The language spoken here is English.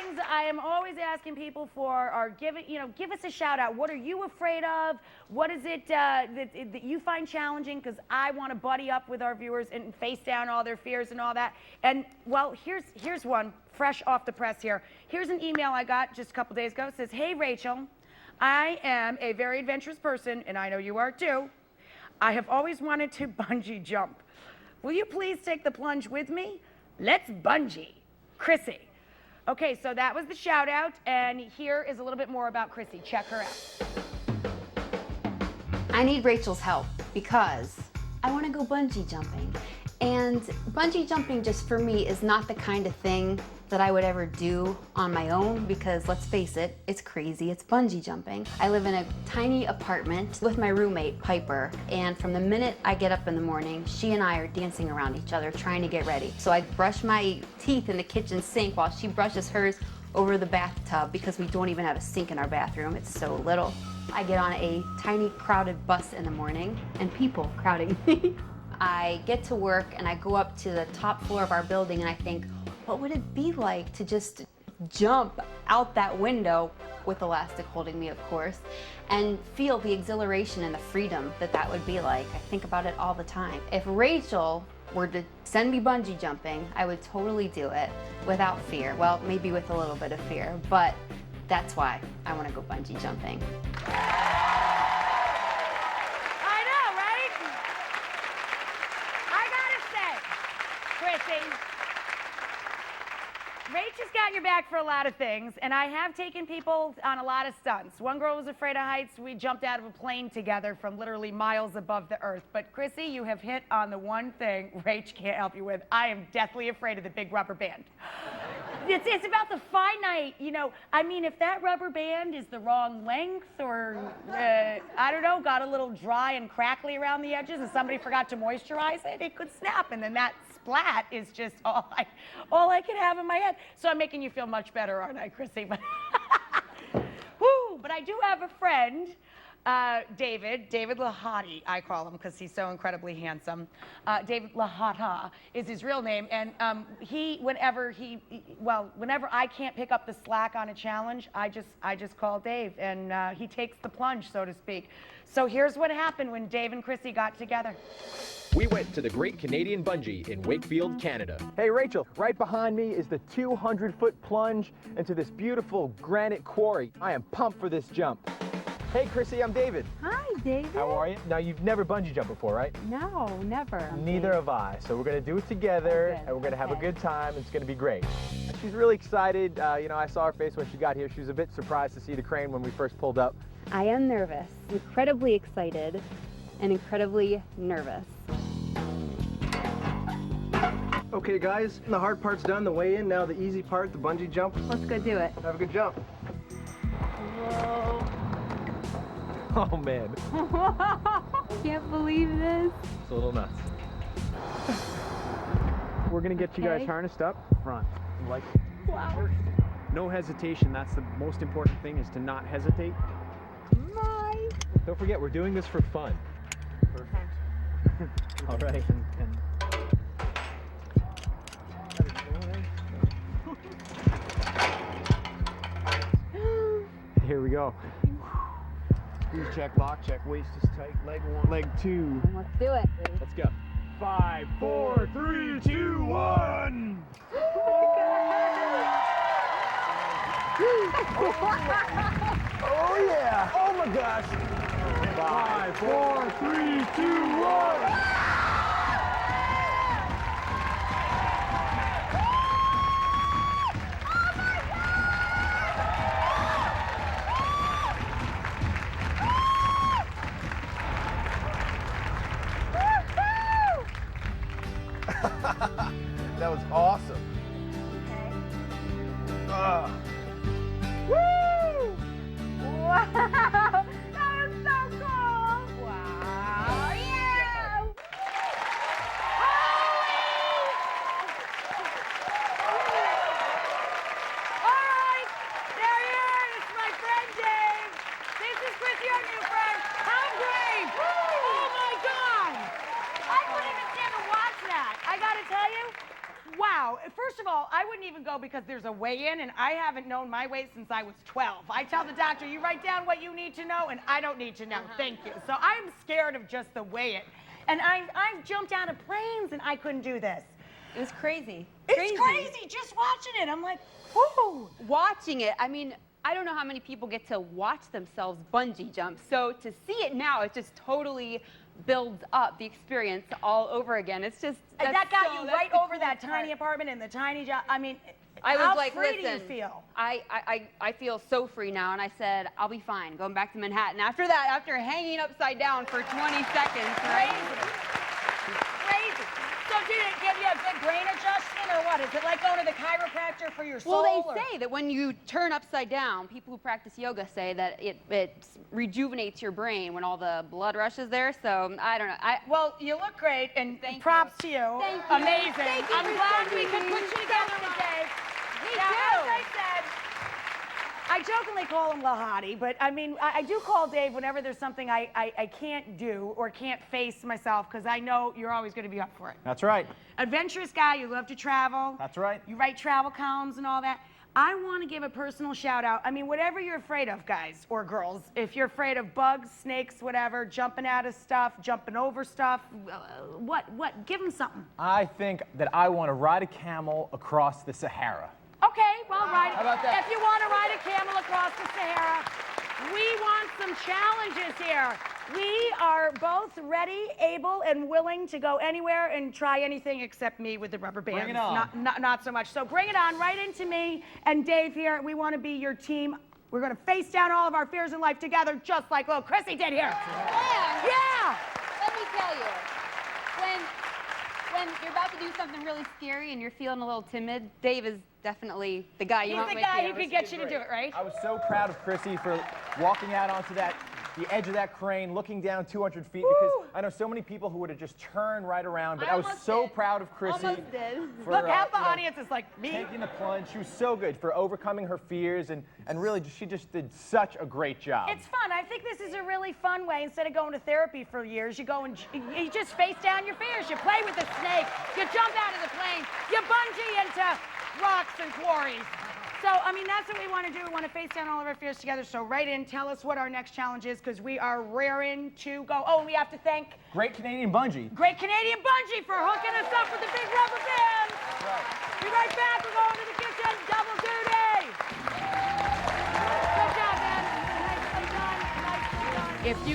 things I am always asking people for are give us a shout out. What are you afraid of? What is it that you find challenging? Because I want to buddy up with our viewers and face down all their fears and all that. And well, here's one fresh off the press here. Here's an email I got just a couple days ago. It says, "Hey Rachel, I am a very adventurous person, and I know you are too. I have always wanted to bungee jump. Will you please take the plunge with me? Let's bungee. Chrissy." Okay, so that was the shout out, and here is a little bit more about Chrissy. Check her out. I need Rachel's help because I want to go bungee jumping. And bungee jumping just for me is not the kind of thing that I would ever do on my own because let's face it, it's crazy, it's bungee jumping. I live in a tiny apartment with my roommate, Piper, and from the minute I get up in the morning, she and I are dancing around each other trying to get ready. So I brush my teeth in the kitchen sink while she brushes hers over the bathtub because we don't even have a sink in our bathroom, it's so little. I get on a tiny crowded bus in the morning and people crowding me. I get to work and I go up to the top floor of our building and I think, what would it be like to just jump out that window, with elastic holding me of course, and feel the exhilaration and the freedom that that would be like. I think about it all the time. If Rachel were to send me bungee jumping, I would totally do it without fear. Well, maybe with a little bit of fear, but that's why I want to go bungee jumping. Rach has got your back for a lot of things, and I have taken people on a lot of stunts. One girl was afraid of heights. We jumped out of a plane together from literally miles above the earth. But Chrissy, you have hit on the one thing Rach can't help you with. I am deathly afraid of the big rubber band. It's about the finite, I mean, if that rubber band is the wrong length or, I don't know, got a little dry and crackly around the edges and somebody forgot to moisturize it, it could snap, and then that splat is just all I can have in my head. So I'm making you feel much better, aren't I, Chrissy? But I do have a friend, David LaHuta, I call him because he's so incredibly handsome. David LaHuta is his real name, and whenever I can't pick up the slack on a challenge, I just call Dave, and he takes the plunge, so to speak. So here's what happened when Dave and Chrissy got together. We went to the Great Canadian Bungee in Wakefield, Canada. Hey Rachel, right behind me is the 200-foot plunge into this beautiful granite quarry. I am pumped for this jump. Hey Chrissy, I'm David. Hi David. How are you? Now you've never bungee jumped before, right? No, never. Neither have I. So we're gonna do it together, and we're gonna have a good time. It's gonna be great. She's really excited. I saw her face when she got here. She was a bit surprised to see the crane when we first pulled up. I am nervous, incredibly excited, and incredibly nervous. Okay guys, the hard part's done, the way in, now the easy part, the bungee jump. Let's go do it. Have a good jump. Whoa. Oh man. Can't believe this. It's a little nuts. We're gonna get you guys harnessed up front. Like wow. No hesitation. That's the most important thing, is to not hesitate. My. Don't forget, we're doing this for fun. Perfect. All right. Here we go. Squeeze check, lock check, waist is tight, leg one, leg two. Let's do it. Let's go. 5, 4, 3, 2, 1. Oh yeah! Oh my gosh! 5, 4, 3, 2, 1. That was awesome. Okay. Woo! Wow! That was so cool! Wow! Yeah! All right, there he is. It's my friend Dave. This is Chrissy, our new friend. How great! Oh my God! I couldn't even stand to watch that. I gotta tell you, wow. no. First of all, I wouldn't even go because there's a weigh-in, and I haven't known my weight since I was 12. I tell the doctor, you write down what you need to know, and I don't need to know. Thank you. So I'm scared of just the weigh-in. And I've jumped out of planes, and I couldn't do this. It was crazy. It's crazy just watching it. I'm like, whoo. Watching it, I mean, I don't know how many people get to watch themselves bungee jump. So to see it now, it just totally builds up the experience all over again. It's just And that got you that's right the over cool that part. tiny apartment in the tiny job. I mean, I was how like, free listen, do you feel? I feel so free now, and I said, I'll be fine going back to Manhattan. After that, after hanging upside down for 20 seconds, right? Crazy. So did it give you a good brain adjustment or what? Is it like going to the chiropractor for your soul? Well, they say that when you turn upside down, people who practice yoga say that it rejuvenates your brain when all the blood rushes there. So I don't know. Well, you look great, and Thank props you. to you. Thank you. Amazing. Thank you I'm for glad we sending could me. put you together with Dave. Now, too. as I said, I jokingly call him LaHuta, but I mean, I do call Dave whenever there's something I can't do or can't face myself, because I know you're always going to be up for it. That's right. Adventurous guy, you love to travel. That's right. You write travel columns and all that. I want to give a personal shout out. I mean, whatever you're afraid of, guys or girls, if you're afraid of bugs, snakes, whatever, jumping out of stuff, jumping over stuff, what? Give them something. I think that I want to ride a camel across the Sahara. Okay, well, ride. How about that? If you want to ride a camel across the Sahara, we want some challenges here. We are both ready, able, and willing to go anywhere and try anything except me with the rubber bands. Bring it on. Not so much. So bring it on right into me and Dave here. We want to be your team. We're going to face down all of our fears in life together, just like little Chrissy did here. Yeah. Let me tell you, when you're about to do something really scary and you're feeling a little timid, Dave is definitely the guy you He's want the with guy you. who could get you to do it, right? I was so proud of Chrissy for walking out onto the edge of that crane, looking down 200 feet, because I know so many people who would have just turned right around, but I was almost so did. proud of Chrissy. Almost did. For, Look, half the you know, audience is like me. taking the plunge. She was so good for overcoming her fears, and really, she just did such a great job. It's fun. I think this is a really fun way. Instead of going to therapy for years, you go and you just face down your fears. You play with the snake. You jump out of the plane. You bungee into rocks and quarries. So, I mean, that's what we want to do. We want to face down all of our fears together. So write in, tell us what our next challenge is, because we are raring to go. Oh, and we have to thank Great Canadian Bungee. Great Canadian Bungee for hooking us up with the big rubber bands. Right. Be right back. We're going to the kitchen. Double duty. Good job, man. Nicely done. Nicely done. If you